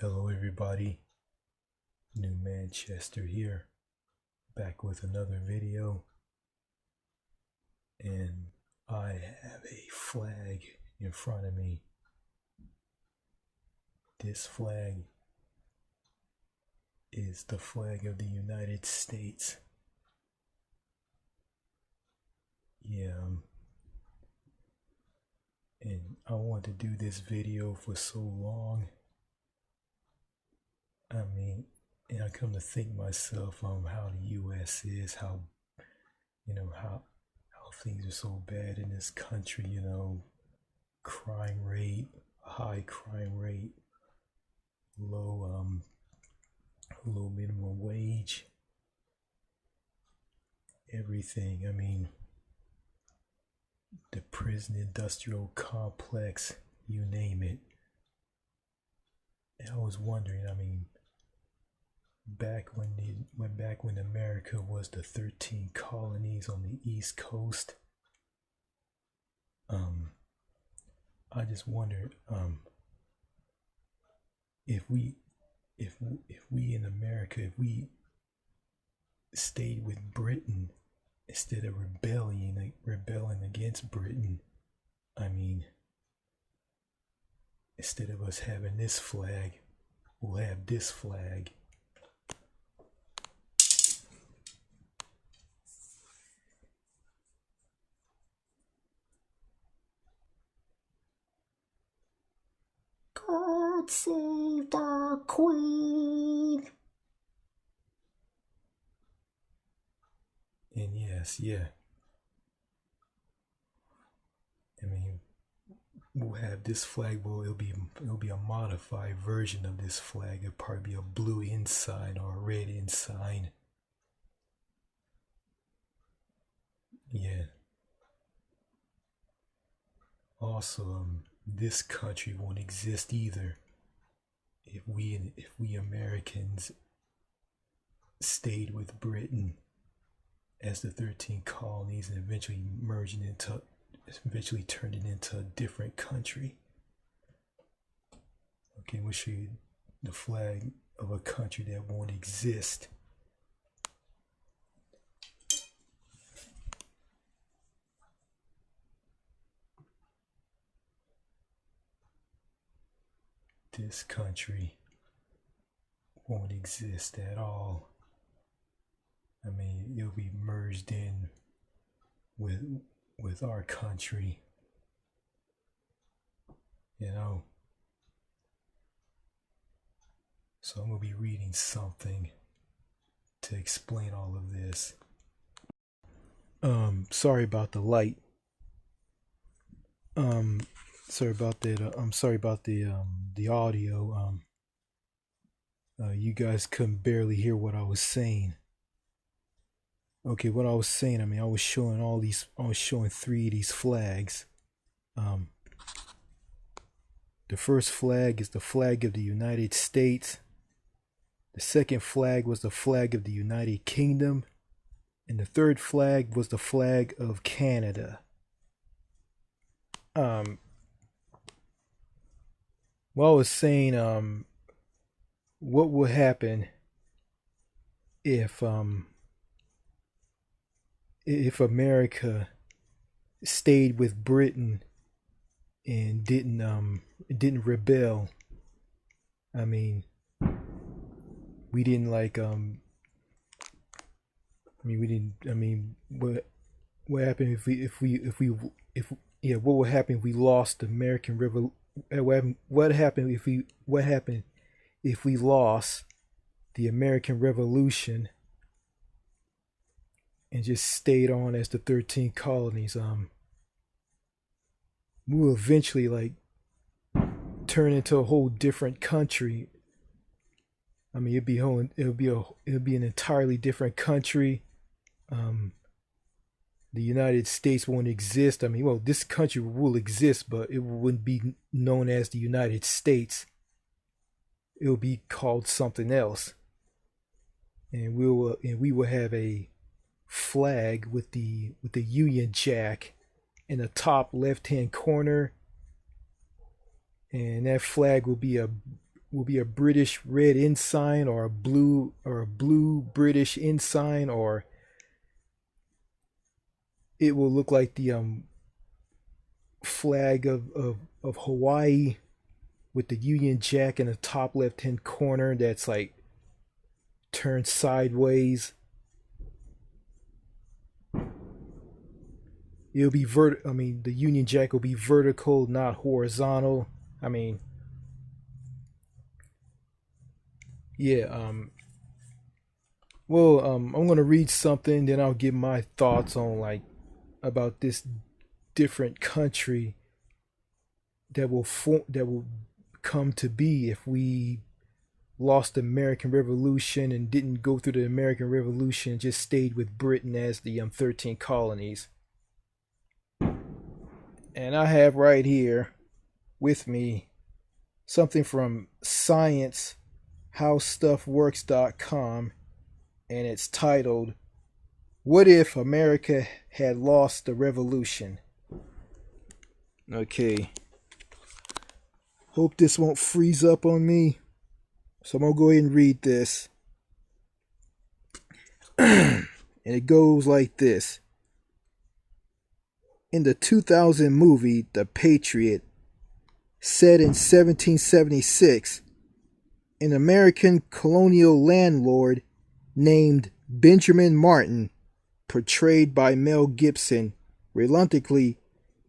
Hello, everybody. New Manchester here, back with another video. And I have a flag in front of me. This flag is the flag of the United States. Yeah, and I want to do this video for so long. And I come to think myself how the U.S. is, how things are so bad in this country. Crime rate, high crime rate, low minimum wage, everything. The prison industrial complex, you name it. And I was wondering, back when America was the 13 colonies on the East Coast, I just wondered, if we in America, if we stayed with Britain instead of rebelling against Britain. Instead of us having this flag, we'll have this flag. God save the Queen. And yes, yeah. We'll have this flag. Well, it'll be a modified version of this flag. It'll probably be a blue inside or a red inside. Yeah. Also, this country won't exist either if we Americans stayed with Britain as the 13 colonies and eventually turned it into a different country. Okay, we'll show you the flag of a country that won't exist. This country won't exist at all. It'll be merged in with our country. So I'm gonna be reading something to explain all of this. Sorry about the light. Sorry about that. I'm sorry about the audio. You guys couldn't barely hear what I was saying. Okay, what I was saying, I was showing three of these flags. The first flag is the flag of the United States. The second flag was the flag of the United Kingdom. And the third flag was the flag of Canada. Well, I was saying, what would happen if America stayed with Britain and didn't rebel? We didn't we didn't. What happened if what would happen if we lost the American Revolution? What happened if we lost the American Revolution and just stayed on as the 13 colonies? We will eventually turn into a whole different country. It'd be an entirely different country. The United States won't exist. This country will exist, but it wouldn't be known as the United States. It'll be called something else, and we will have a flag with the Union Jack in the top left hand corner, and that flag will be will be a British red ensign, or a blue British ensign, or it will look like the flag of Hawaii with the Union Jack in the top left hand corner that's like turned sideways. It'll be the Union Jack will be vertical, not horizontal. I mean, yeah. I'm gonna read something, then I'll give my thoughts on like about this different country that will come to be if we lost the American Revolution and didn't go through the American Revolution, just stayed with Britain as the 13 colonies. And I have right here with me something from sciencehowstuffworks.com, and it's titled, "What if America had lost the revolution?" Okay. Hope this won't freeze up on me. So I'm going to go ahead and read this. And it goes like this. In the 2000 movie, The Patriot, set in 1776, an American colonial landlord named Benjamin Martin, portrayed by Mel Gibson, reluctantly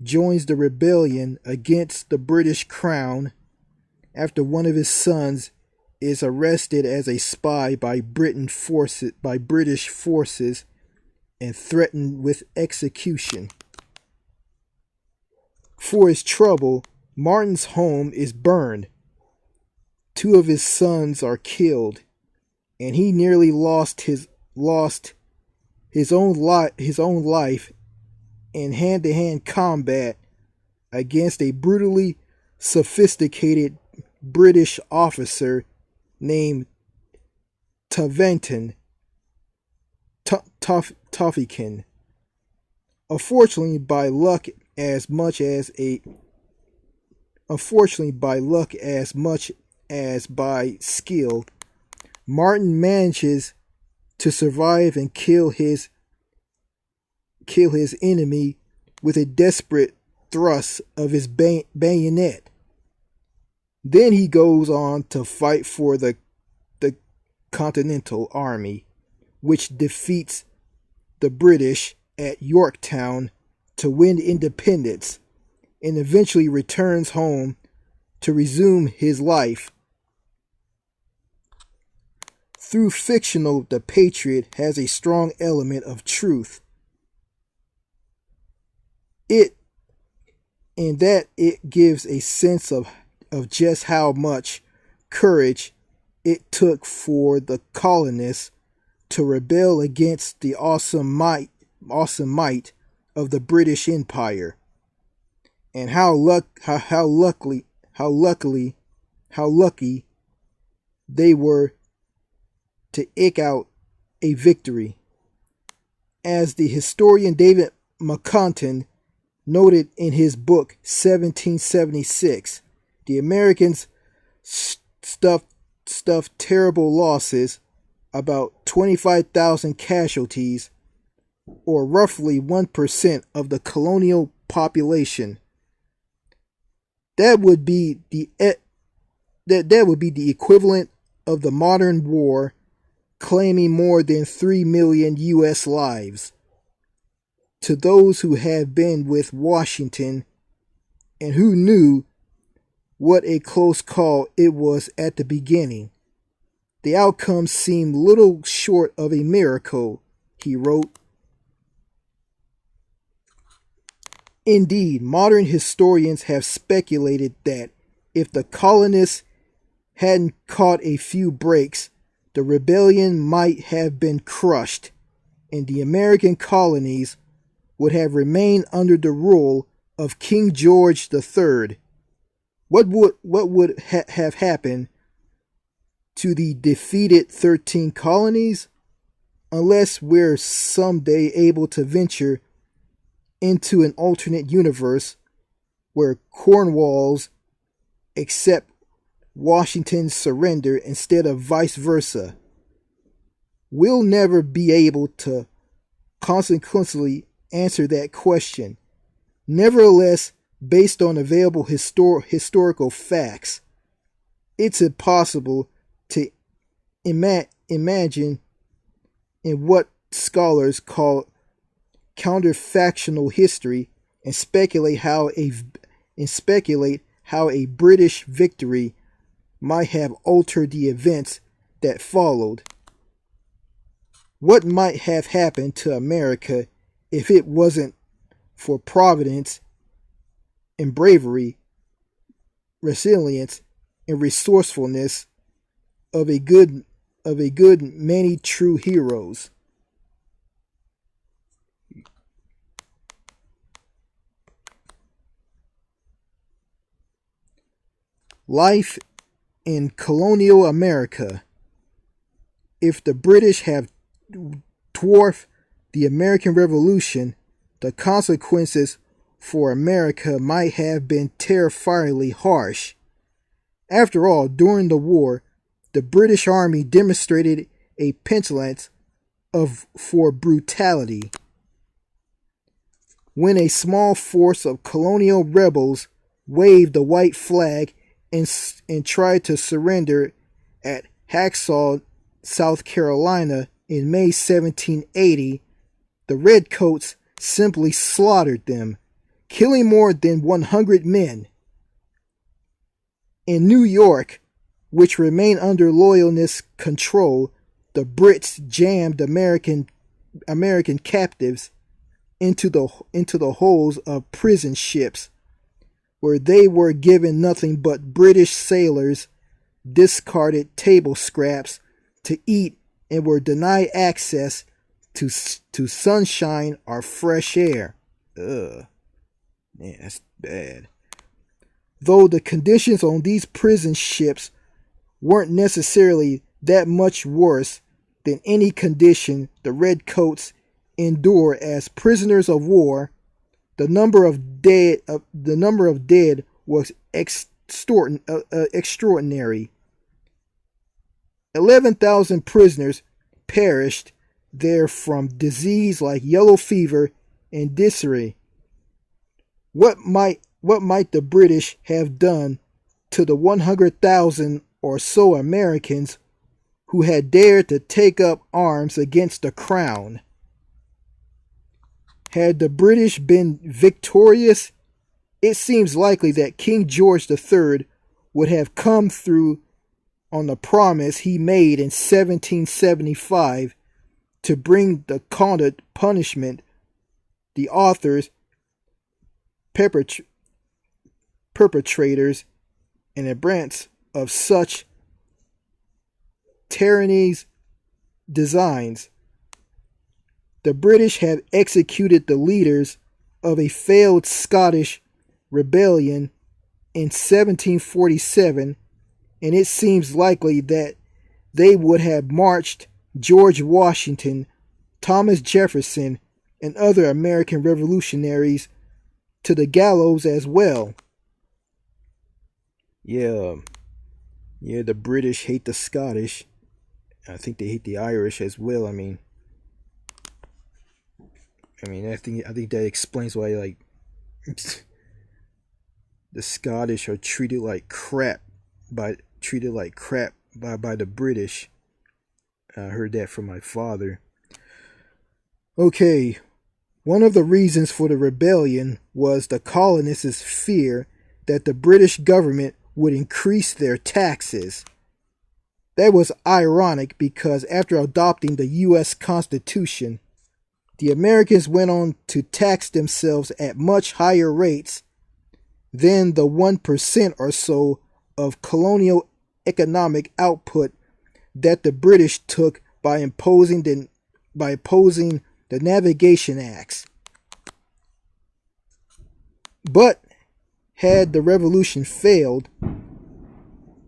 joins the rebellion against the British Crown after one of his sons is arrested as a spy by British forces and threatened with execution. For his trouble, Martin's home is burned. Two of his sons are killed, and he nearly lost his own life in hand-to-hand combat against a brutally sophisticated British officer named Tavington Toffikin. Unfortunately, by luck as much as by skill, Martin manages to survive and kill his enemy with a desperate thrust of his bayonet. Then he goes on to fight for the Continental Army, which defeats the British at Yorktown to win independence, and eventually returns home to resume his life. Through fictional, The Patriot has a strong element of truth. It gives a sense of just how much courage it took for the colonists to rebel against the awesome might of the British Empire, and how lucky they were to eke out a victory. As the historian David McConton noted in his book 1776, the Americans stuffed terrible losses, about 25,000 casualties, or roughly 1% of the colonial population. That would be the equivalent of the modern war, claiming more than 3 million U.S. lives. To those who have been with Washington and who knew what a close call it was at the beginning, the outcome seemed little short of a miracle, he wrote. Indeed, modern historians have speculated that if the colonists hadn't caught a few breaks, the rebellion might have been crushed, and the American colonies would have remained under the rule of King George III. What would have happened to the defeated 13 colonies? Unless we're someday able to venture into an alternate universe where Cornwalls accept Washington's surrender instead of vice versa? We'll never be able to consequently answer that question. Nevertheless, based on available historical facts, it's impossible to imagine in what scholars call counterfactual history and speculate how a British victory might have altered the events that followed. What might have happened to America if it wasn't for providence and bravery, resilience, and resourcefulness of a good many true heroes? Life in colonial America. If the British have dwarfed the American Revolution, the consequences for America might have been terrifyingly harsh. After all, during the war, the British Army demonstrated a petulance for brutality. When a small force of colonial rebels waved the white flag and tried to surrender at Hacksaw, South Carolina in May 1780, the Redcoats simply slaughtered them, killing more than 100 men. In New York, which remained under Loyalist control, the Brits jammed American captives into the holds of prison ships, where they were given nothing but British sailors' discarded table scraps to eat and were denied access to sunshine or fresh air. Ugh. Man, that's bad. Though the conditions on these prison ships weren't necessarily that much worse than any condition the Redcoats endure as prisoners of war, the number of dead was extraordinary. 11,000 prisoners perished there from disease like yellow fever and dysentery. What might the British have done to the 100,000 or so Americans who had dared to take up arms against the crown? Had the British been victorious, it seems likely that King George III would have come through on the promise he made in 1775 to bring the counted punishment the authors, perpetrators, and abhorrence of such tyranny's designs. The British have executed the leaders of a failed Scottish rebellion in 1747, and it seems likely that they would have marched George Washington, Thomas Jefferson, and other American revolutionaries to the gallows as well. Yeah, the British hate the Scottish. I think they hate the Irish as well. I think that explains why, like, the Scottish are treated like crap by the British. I heard that from my father. Okay, one of the reasons for the rebellion was the colonists' fear that the British government would increase their taxes. That was ironic because after adopting the U.S. Constitution, the Americans went on to tax themselves at much higher rates than the 1% or so of colonial economic output that the British took by imposing the Navigation Acts. But had the revolution failed,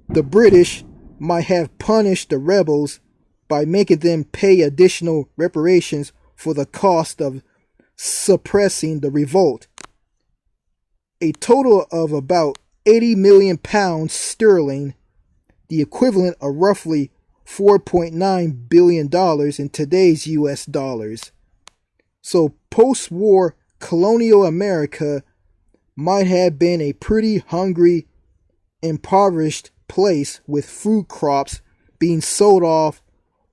the British might have punished the rebels by making them pay additional reparations for the cost of suppressing the revolt. A total of about £80 million the equivalent of roughly $4.9 billion in today's US dollars. So post-war colonial America might have been a pretty hungry, impoverished place with food crops being sold off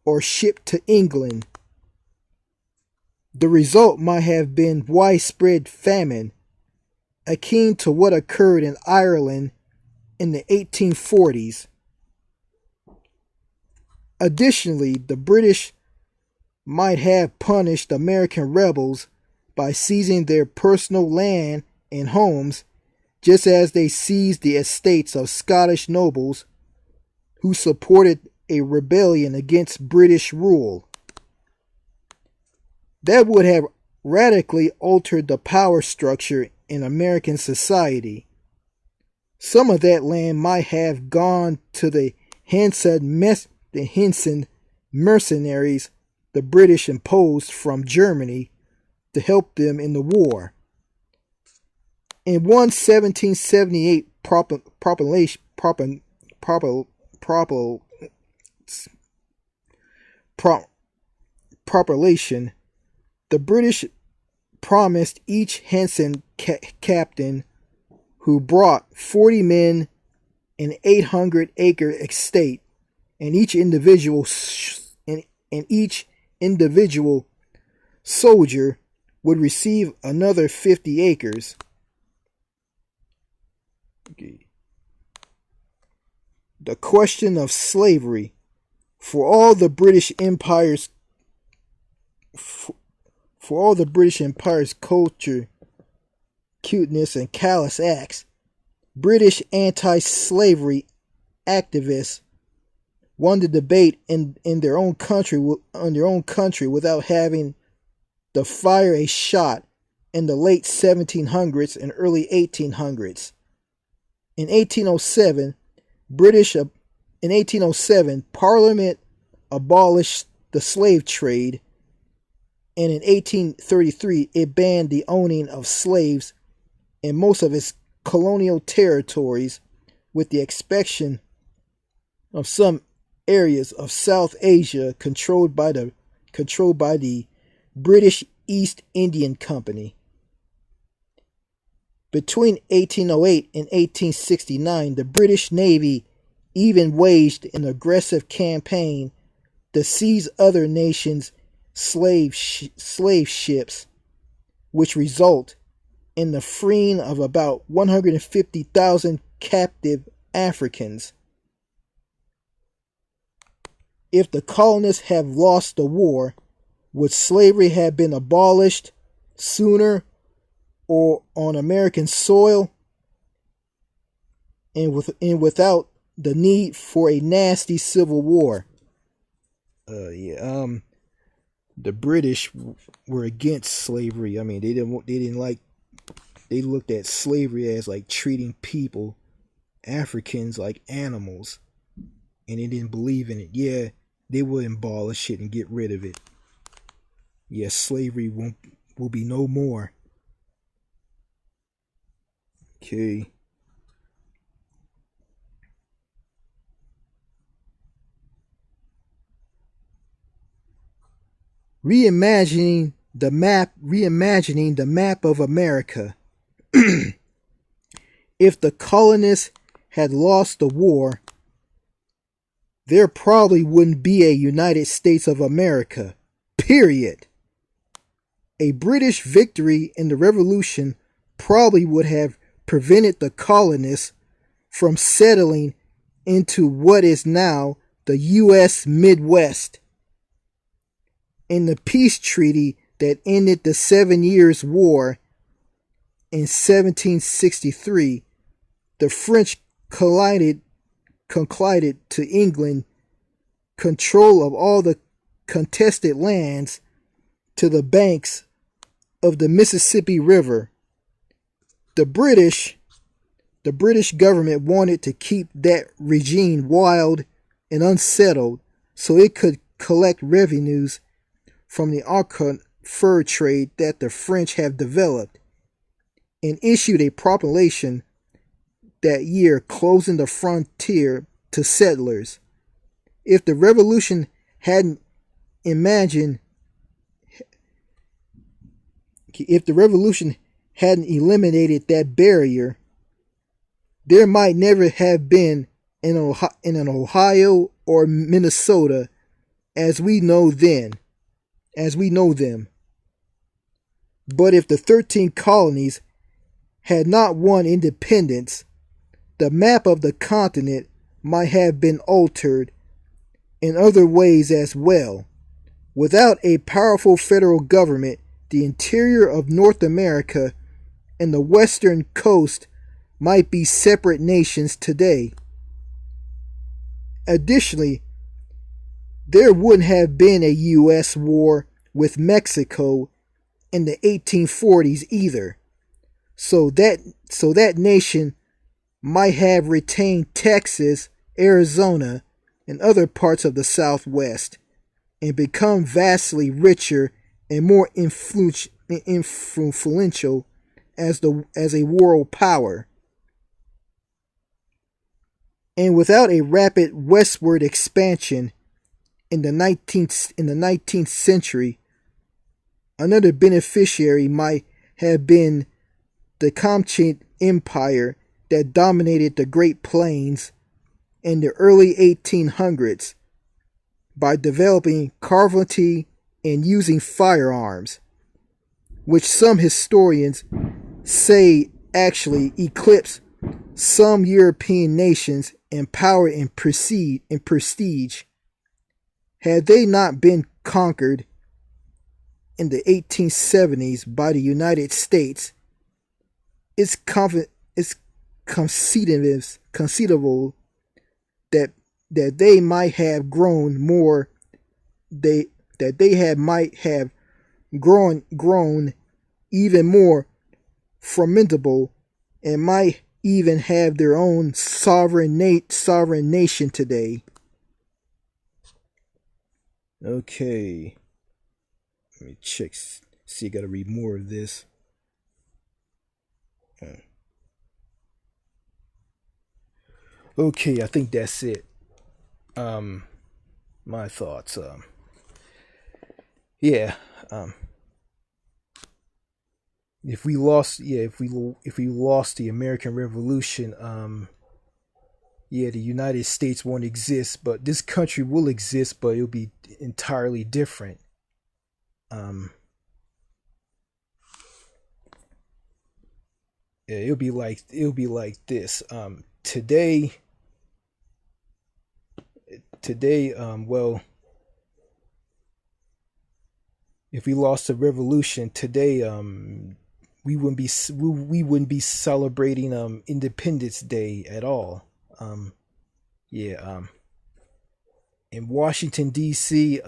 or shipped to England. The result might have been widespread famine, akin to what occurred in Ireland in the 1840s. Additionally, the British might have punished American rebels by seizing their personal land and homes, just as they seized the estates of Scottish nobles who supported a rebellion against British rule. That would have radically altered the power structure in American society. Some of that land might have gone to the Hessian mercenaries the British imposed from Germany to help them in the war. In one 1778 proclamation, the British promised each Hessian captain who brought 40 men an 800-acre estate, and each individual soldier would receive another 50 acres. Okay. The question of slavery. For all the British Empire's culture, cuteness, and callous acts, British anti-slavery activists won the debate in their own country without having to fire a shot in the late 1700s and early 1800s. In 1807, Parliament abolished the slave trade, and in 1833 it banned the owning of slaves in most of its colonial territories, with the exception of some areas of South Asia controlled by the British East Indian Company. Between 1808 and 1869, the British Navy even waged an aggressive campaign to seize other nations' slave ships, which result in the freeing of about 150,000 captive Africans. If the colonists have lost the war, would slavery have been abolished sooner or on American soil, and without the need for a nasty civil war? The British were against slavery. I mean, they looked at slavery as like treating people, Africans, like animals, and they didn't believe in it. Yeah, they will abolish it and get rid of it. Yes, slavery will be no more. Okay. Reimagining the map of America. If the colonists had lost the war, there probably wouldn't be a United States of America. Period. A British victory in the Revolution probably would have prevented the colonists from settling into what is now the U.S. Midwest. In the peace treaty that ended the 7 Years' War in 1763, the French conceded to England control of all the contested lands to the banks of the Mississippi River. The British government wanted to keep that regime wild and unsettled so it could collect revenues from the Arctic fur trade that the French have developed, and issued a proclamation that year closing the frontier to settlers. If the revolution hadn't imagined, if the revolution hadn't eliminated that barrier, there might never have been an Ohio or Minnesota as we know them. But if the 13 colonies had not won independence, the map of the continent might have been altered in other ways as well. Without a powerful federal government, the interior of North America and the western coast might be separate nations today. Additionally, there wouldn't have been a U.S. war with Mexico in the 1840s either. So that nation might have retained Texas, Arizona, and other parts of the Southwest and become vastly richer and more influential as a world power. And without a rapid westward expansion in the 19th century, another beneficiary might have been the Comanche Empire that dominated the Great Plains in the early 1800s by developing cavalry and using firearms, which some historians say actually eclipsed some European nations in power and prestige. Had they not been conquered in the 1870s by the United States, it's conceivable that they might have grown more, might have grown even more formidable and might even have their own sovereign nation today. Okay. Let me check. See, I gotta read more of this. Okay, I think that's it. My thoughts. Yeah. If we lost the American Revolution, the United States won't exist, but this country will exist, but it'll be entirely different. It'll be like this. Today, well, if we lost the revolution today, we wouldn't be celebrating Independence Day at all. In Washington D.C.,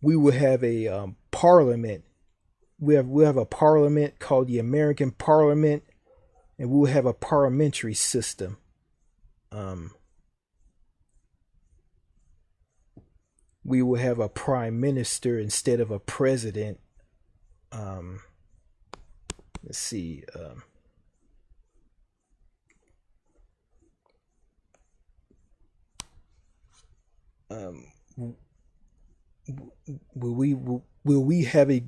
we will have a parliament. We'll have a parliament called the American Parliament, and we'll have a parliamentary system. We will have a prime minister instead of a president. Let's see. Will we have a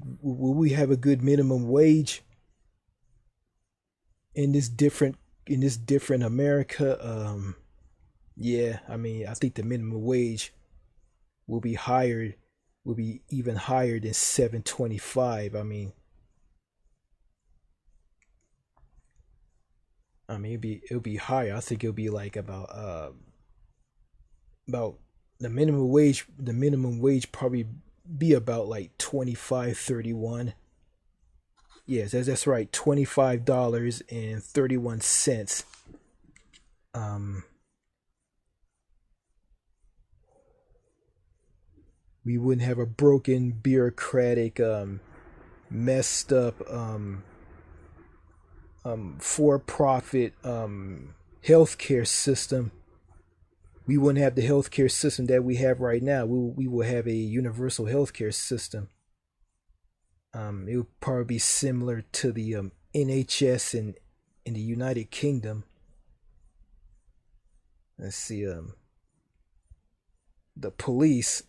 good minimum wage in this different America? I mean, I think the minimum wage will be even higher than $7.25. I mean, it'll be higher. I think it'll be like about the minimum wage. The minimum wage probably be about like 25.31. Yes, that's right, $25.31. We wouldn't have a broken, bureaucratic, messed up, for-profit healthcare system. We wouldn't have the healthcare system that we have right now. We will have a universal healthcare system. It would probably be similar to the NHS in the United Kingdom. let's see, the police,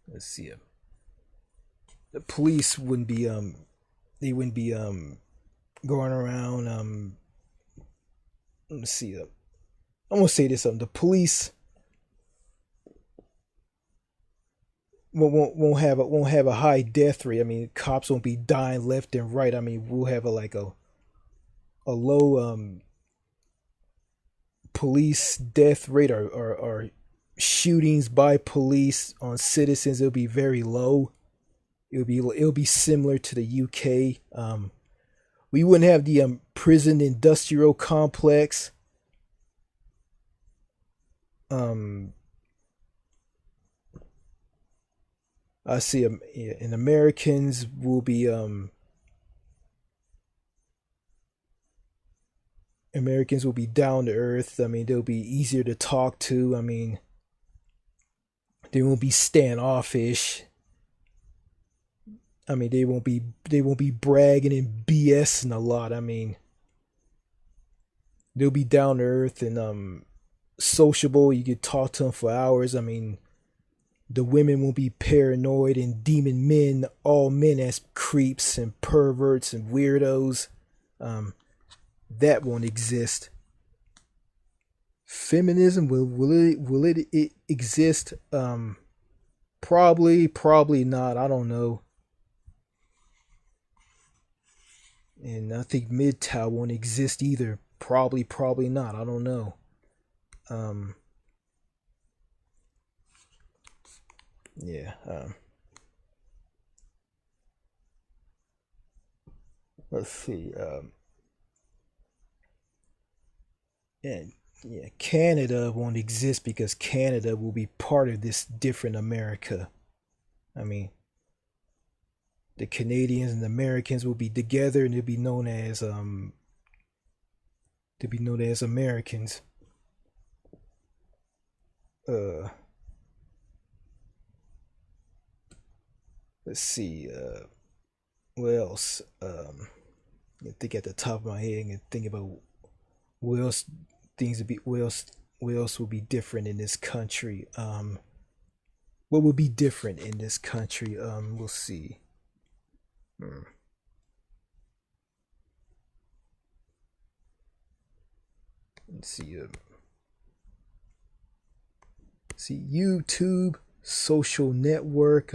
let's see, the police wouldn't be they wouldn't be going around let's see, I'm gonna say this, the police won't have a high death rate. I mean, cops won't be dying left and right. I mean, we'll have a low police death rate, or shootings by police on citizens. It'll be very low. It'll be similar to the UK. We wouldn't have the prison industrial complex. Um, I see. Yeah, and Americans will be down to earth. I mean, they'll be easier to talk to. I mean, they won't be standoffish. I mean, they won't be bragging and BSing a lot. I mean, they'll be down to earth and sociable. You could talk to them for hours. I mean, the women won't be paranoid and demon men all men as creeps and perverts and weirdos. Um, that won't exist. Feminism, will it exist? Probably not. I don't know. And I think MGTOW won't exist either. Probably not. I don't know. Um, yeah. Let's see. And yeah, Canada won't exist because Canada will be part of this different America. I mean, the Canadians and the Americans will be together, and they'll be known as Americans. Uh, let's see. What else? I think at the top of my head, and think about what else things would be. What else will be different in this country? What will be different in this country? We'll see. Hmm. Let's see. See YouTube, social network.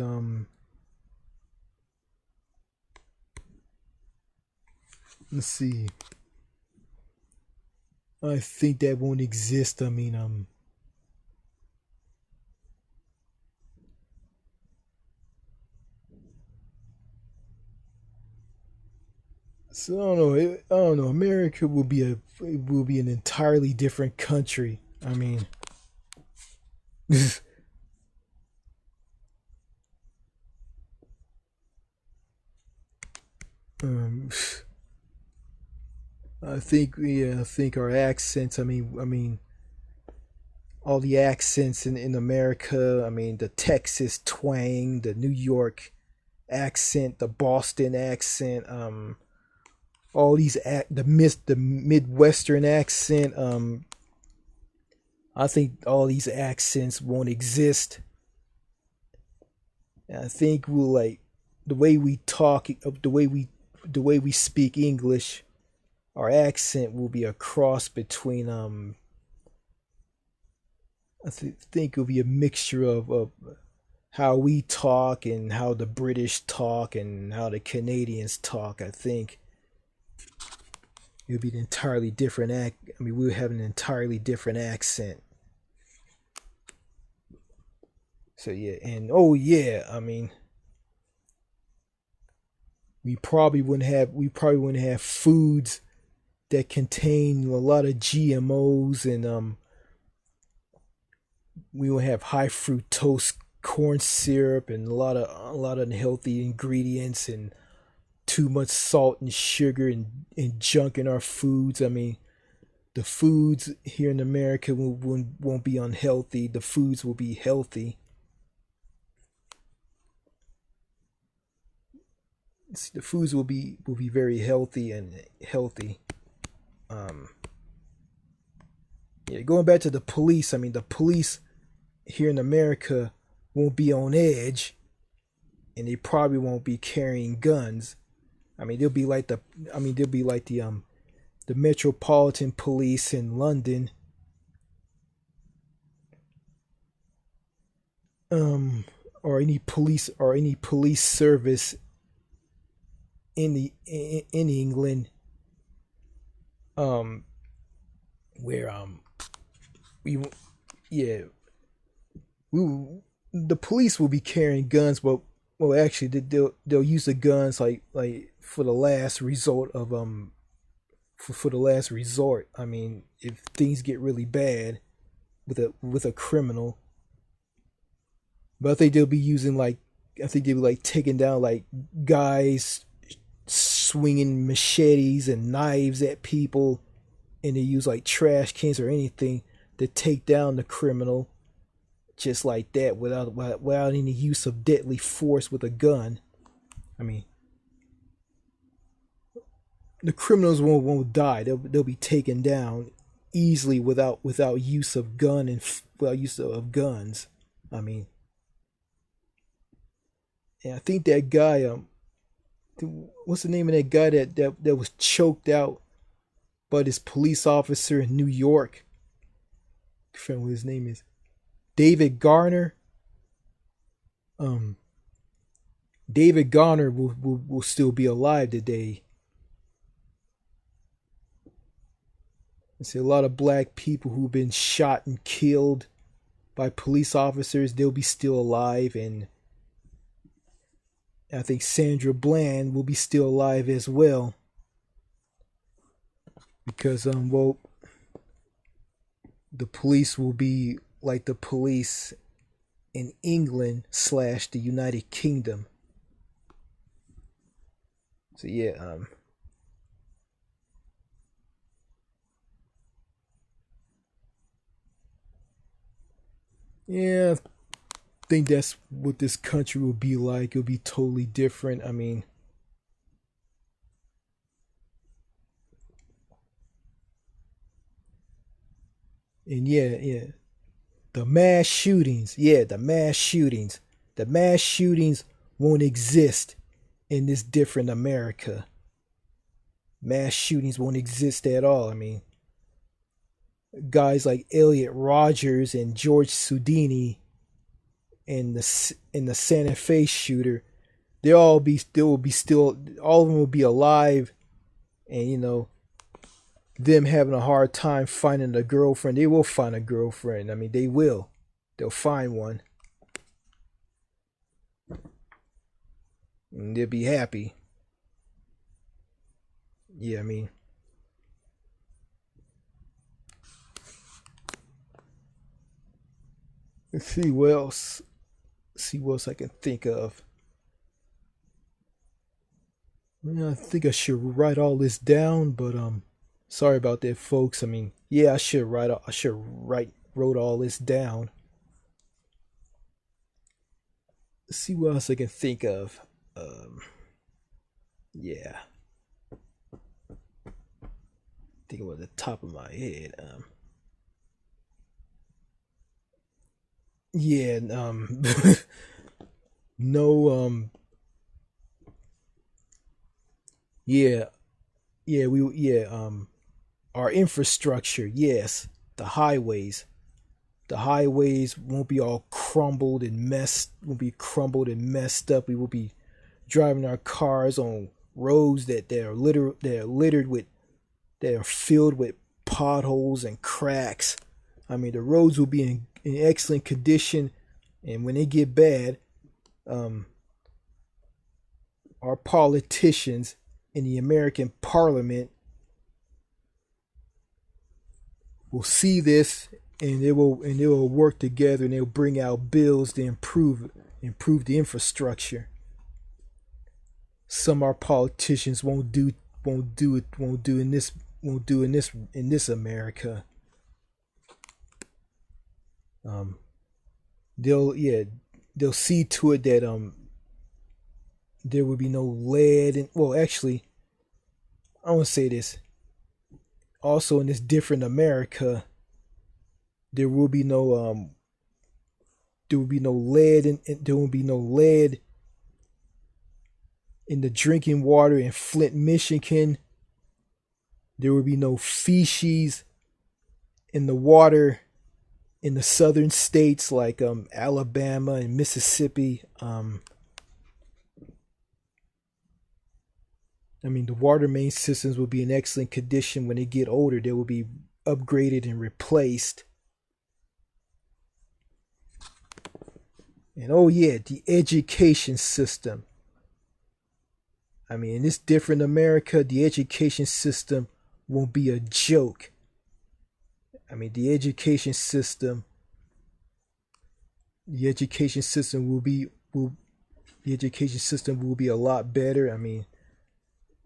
Let's see. I think that won't exist. I mean, so I don't know. I don't know. America will be an entirely different country. I mean, um, I think our accents. I mean, all the accents in America. I mean, the Texas twang, the New York accent, the Boston accent. All these the Midwestern accent. I think all these accents won't exist. And I think we'll like the way we talk, the way we speak English. Our accent will be a cross between think it'll be a mixture of how we talk and how the British talk and how the Canadians talk. I think it would be an entirely different I mean, we would have an entirely different accent. So yeah, and oh yeah, I mean, we probably wouldn't have foods that contain a lot of GMOs, and we will have high fructose corn syrup and a lot of unhealthy ingredients and too much salt and sugar and junk in our foods. I mean, the foods here in America won't be unhealthy. The foods will be healthy. The foods will be very healthy and healthy. Um, yeah, going back to the police. I mean, the police here in America won't be on edge, and they probably won't be carrying guns. I mean, they'll be like the. I mean, they'll be like the Metropolitan Police in London. Um, or any police service in England. Um, where we yeah we the police will be carrying guns, but well, actually they'll use the guns like for the last resort of for the last resort. I mean, if things get really bad with a criminal, but I think they'll be using like I think they'll be like taking down like guys swinging machetes and knives at people, and they use like trash cans or anything to take down the criminal just like that without any use of deadly force with a gun. I mean, the criminals won't die. They'll be taken down easily without use of gun and without use of guns. I mean, and I think that guy what's the name of that guy that was choked out by this police officer in New York? I forget what his name is. David Garner. Um, David Garner will still be alive today. I see a lot of black people who've been shot and killed by police officers. They'll be still alive, and I think Sandra Bland will be still alive as well. Because well, the police will be like the police in England / the United Kingdom. So yeah, yeah, I think that's what this country will be like. It'll be totally different. I mean, and yeah, the mass shootings. Yeah, the mass shootings won't exist in this different America. Mass shootings won't exist at all. I mean, guys like Elliot Rogers and George Soudini and the Santa Fe shooter, they will be still all of them will be alive, and them having a hard time finding a girlfriend. They will find a girlfriend. I mean, they will. They'll find one, and they'll be happy. Yeah, I mean, let's see what else. See what else I can think of. Yeah, I think I should write all this down, but sorry about that, folks. I mean, yeah, I should wrote all this down. Let's see what else I can think of. Um, yeah, think about the top of my head. Yeah, no, yeah, our infrastructure, yes, the highways. The highways won't be all crumbled and messed. Won't be crumbled and messed up. We will be driving our cars on roads that are littered with that are filled with potholes and cracks. I mean, the roads will be in excellent condition, and when they get bad, um, our politicians in the American Parliament will see this, and they will work together, and they'll bring out bills to improve the infrastructure. Some of our politicians won't do in this America. Um, they'll yeah they'll see to it that there will be no lead, and well, actually, I want to say this: also in this different America, there will be no there will be no lead in the drinking water in Flint, Michigan. There will be no feces in the water in the southern states like Alabama and Mississippi. The water main systems will be in excellent condition when they get older. They will be upgraded and replaced. And oh yeah, the education system. In this different America, the education system won't be a joke. The education system the education system will be a lot better.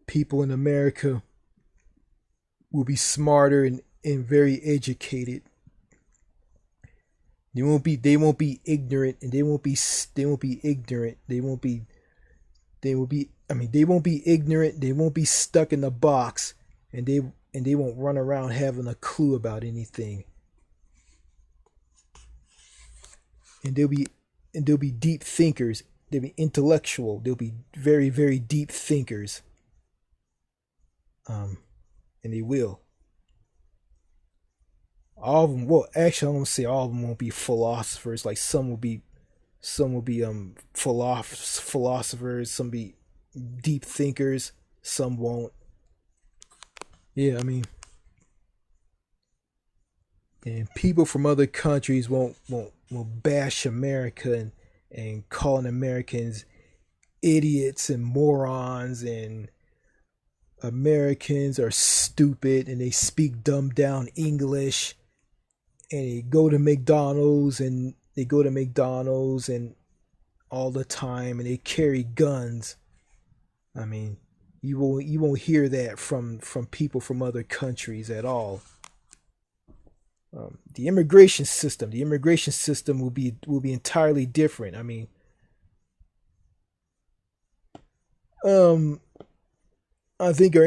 People in America will be smarter and very educated. They won't be ignorant, and they won't be ignorant. They won't be ignorant. They won't be stuck in a box, and they won't run around having a clue about anything. And they'll be deep thinkers. They'll be intellectual. They'll be very, very deep thinkers. And they will. All of them. Well, actually, I'm gonna say all of them won't be philosophers. Like some will be philosophers. Some be deep thinkers. Some won't. Yeah, and people from other countries won't bash America and calling Americans idiots and morons, and Americans are stupid and they speak dumbed down English, and they go to McDonald's and all the time, and they carry guns. You won't hear that from people from other countries at all. The immigration system will be entirely different. I think our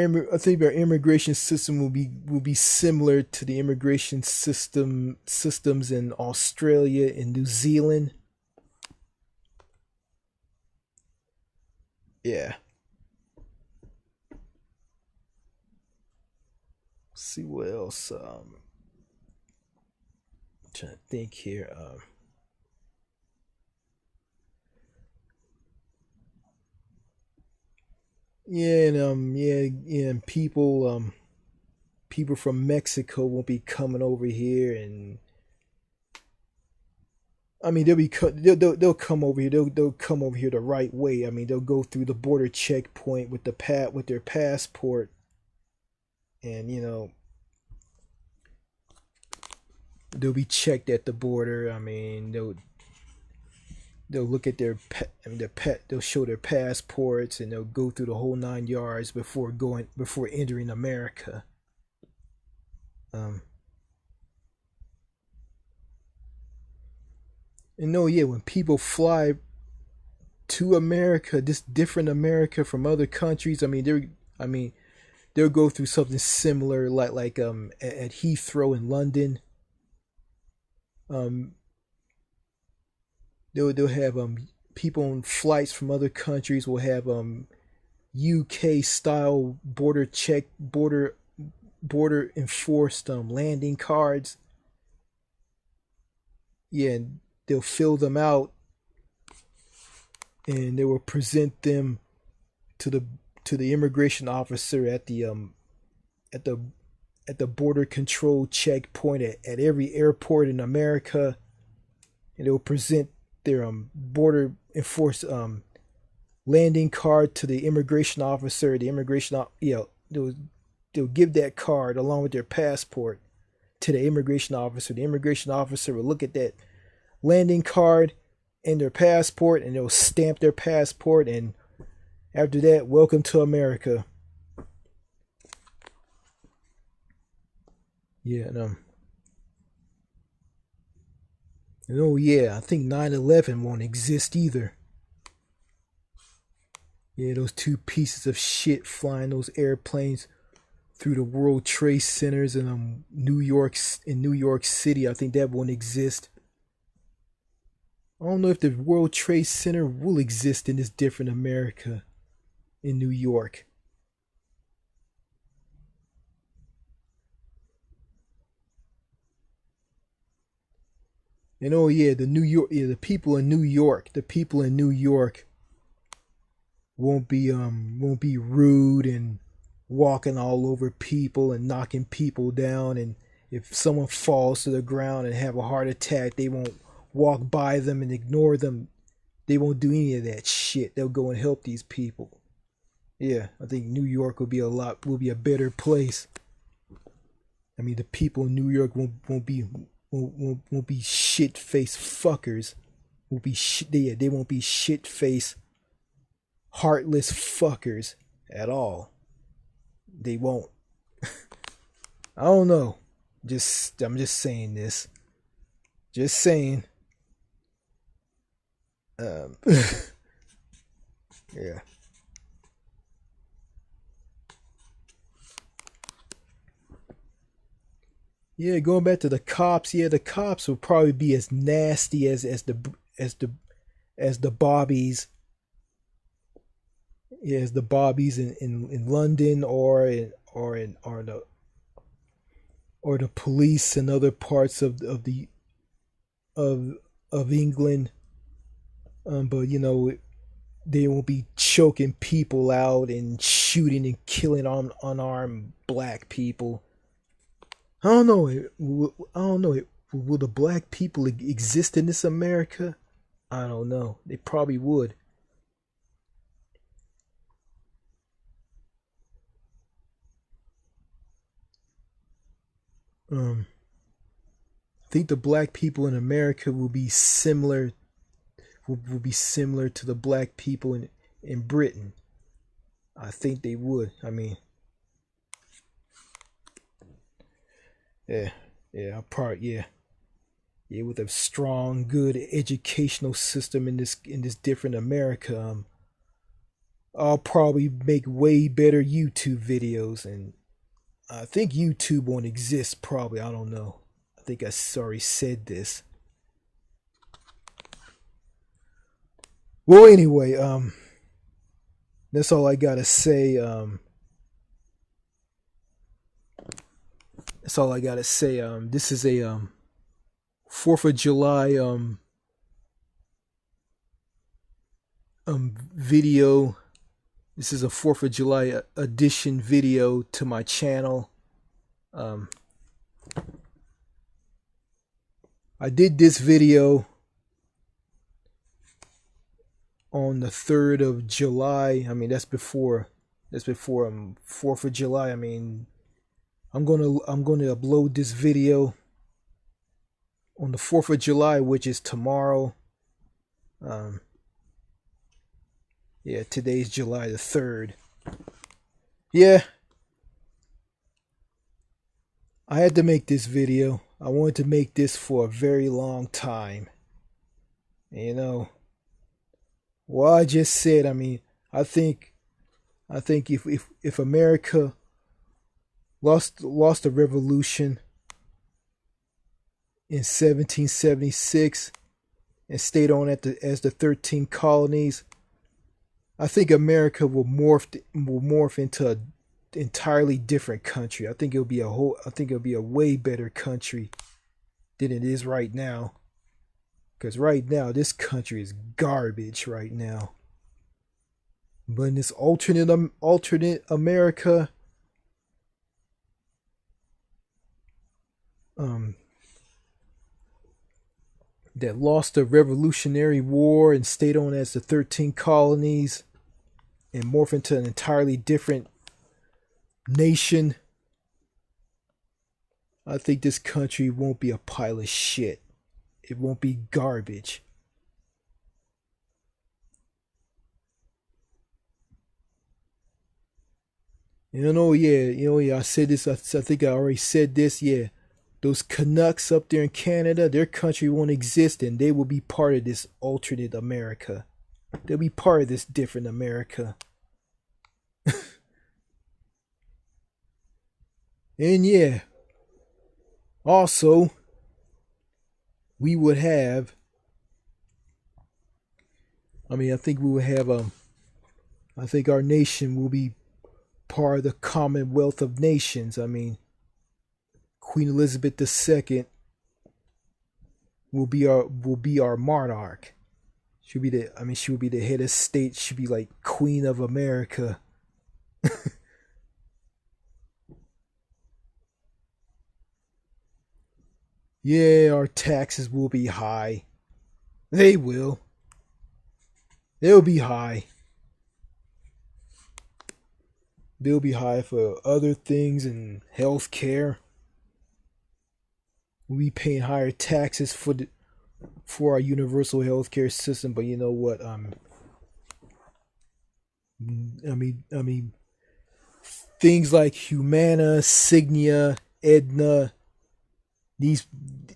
immigration system will be similar to the immigration systems in Australia and New Zealand. Yeah. Let's see what else. Trying to think here. Yeah, and and people from Mexico won't be coming over here, and they'll come over here. They'll come over here the right way. They'll go through the border checkpoint with their passport, and they'll be checked at the border. They'll look at they'll show their passports, and they'll go through the whole 9 yards before entering America. When people fly to America, this different America from other countries, they'll go through something similar like at Heathrow in London. They'll have people on flights from other countries will have UK style border enforced landing cards. Yeah, and they'll fill them out, and they will present them to the immigration officer at the border control checkpoint at every airport in America, and they'll present their border enforced landing card to the immigration officer. They'll give that card along with their passport to the immigration officer. The immigration officer will look at that landing card and their passport, and they'll stamp their passport, and after that, welcome to America. Yeah, and oh yeah, I think 9/11 won't exist either. Yeah, those two pieces of shit flying those airplanes through the World Trade Centers in New York City. I think that won't exist. I don't know if the World Trade Center will exist in this different America in New York. And oh yeah, the people in New York won't be rude and walking all over people and knocking people down, and if someone falls to the ground and have a heart attack, they won't walk by them and ignore them. They won't do any of that shit. They'll go and help these people. Yeah, I think New York will be a better place. I mean, the people in New York won't be shit faced fuckers. They won't be shit faced heartless fuckers at all. They won't. I don't know. I'm just saying this. Just saying. Yeah. Yeah, going back to the cops. Yeah, the cops will probably be as nasty as the as the bobbies. Yeah, as the bobbies in London or the police in other parts of of England. But you know, they won't be choking people out and shooting and killing unarmed black people. I don't know. I don't know. Will the black people exist in this America? I don't know. They probably would. I think the black people in America will be similar to the black people in Britain. I think they would. I mean, yeah, yeah, yeah, with a strong, good educational system in this different America. I'll probably make way better YouTube videos, and I think YouTube won't exist. Probably, I don't know. I think I already said this. Well, anyway, that's all I gotta say. That's all I gotta say. This is a 4th of July video. This is a 4th of July edition video to my channel. Um, I did this video on the 3rd of July. I mean, that's before 4th of July. I mean, I'm gonna upload this video on the 4th of July, which is tomorrow. Yeah, today's July the 3rd. Yeah, I had to make this video. I wanted to make this for a very long time. You know, well, I just said, I mean, I think if America lost the revolution in 1776 and stayed on as the 13 colonies, I think America will morph into an entirely different country. I think it'll be a way better country than it is right now. Because right now, this country is garbage right now. But in this alternate America, that lost the Revolutionary War and stayed on as the 13 colonies and morphed into an entirely different nation, I think this country won't be a pile of shit. It won't be garbage. Yeah, I said this, I think I already said this, yeah. Those Canucks up there in Canada, their country won't exist and they will be part of this alternate America. They'll be part of this different America. And yeah, also we would have. I think we would have. I think our nation will be part of the Commonwealth of Nations. Queen Elizabeth II will be our monarch. She will be the head of state. She'll be like Queen of America. Yeah, our taxes will be high. They will. They'll be high. They'll be high for other things and health care. We'll be paying higher taxes for our universal health care system. But you know what? Things like Humana, Cigna, Aetna, these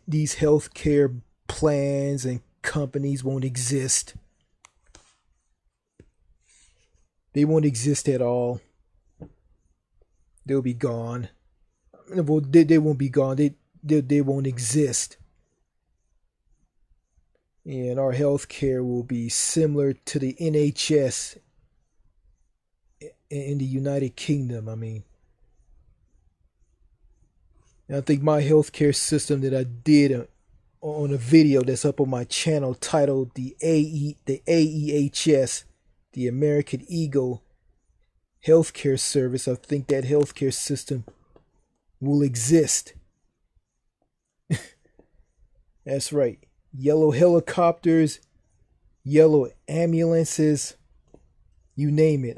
these healthcare plans and companies won't exist. They won't exist at all. They'll be gone. Well, they won't be gone. They won't exist. And our healthcare will be similar to the NHS in the United Kingdom. I think my healthcare system that I did on a video that's up on my channel titled the AEHS, the American Eagle Healthcare Service. I think that healthcare system will exist. That's right. Yellow helicopters, yellow ambulances, you name it.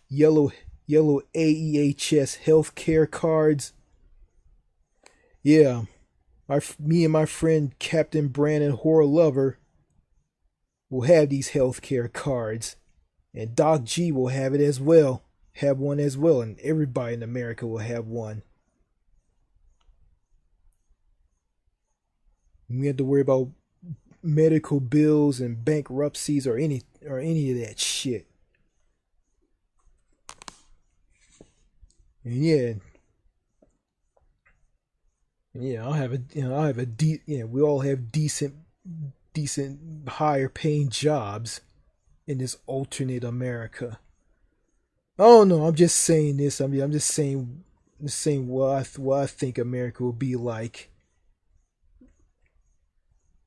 Yellow AEHS healthcare cards. Yeah, me and my friend Captain Brandon Horror Lover will have these healthcare cards, and Doc G will have it as well. Have one as well, and everybody in America will have one. We have to worry about medical bills and bankruptcies or any of that shit. And I'll have we all have decent higher paying jobs in this alternate America. Oh no, I'm just saying this. I'm just saying what I think America will be like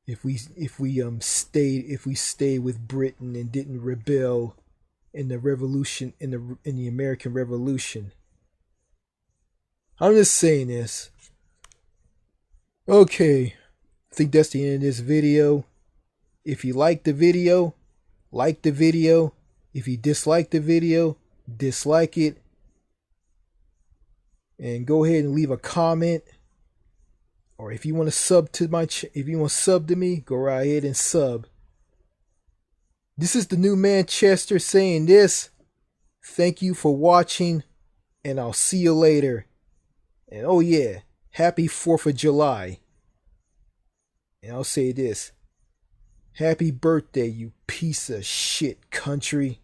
if we stayed with Britain and didn't rebel in the revolution in the American Revolution. I'm just saying this. Okay, I think that's the end of this video. If you like the video, like the video. If you dislike the video, dislike it. And go ahead and leave a comment. Or if you want to sub to me, go right ahead and sub. This is the new Manchester saying this. Thank you for watching, and I'll see you later. And oh yeah, happy 4th of July. And I'll say this. Happy birthday, you piece of shit country.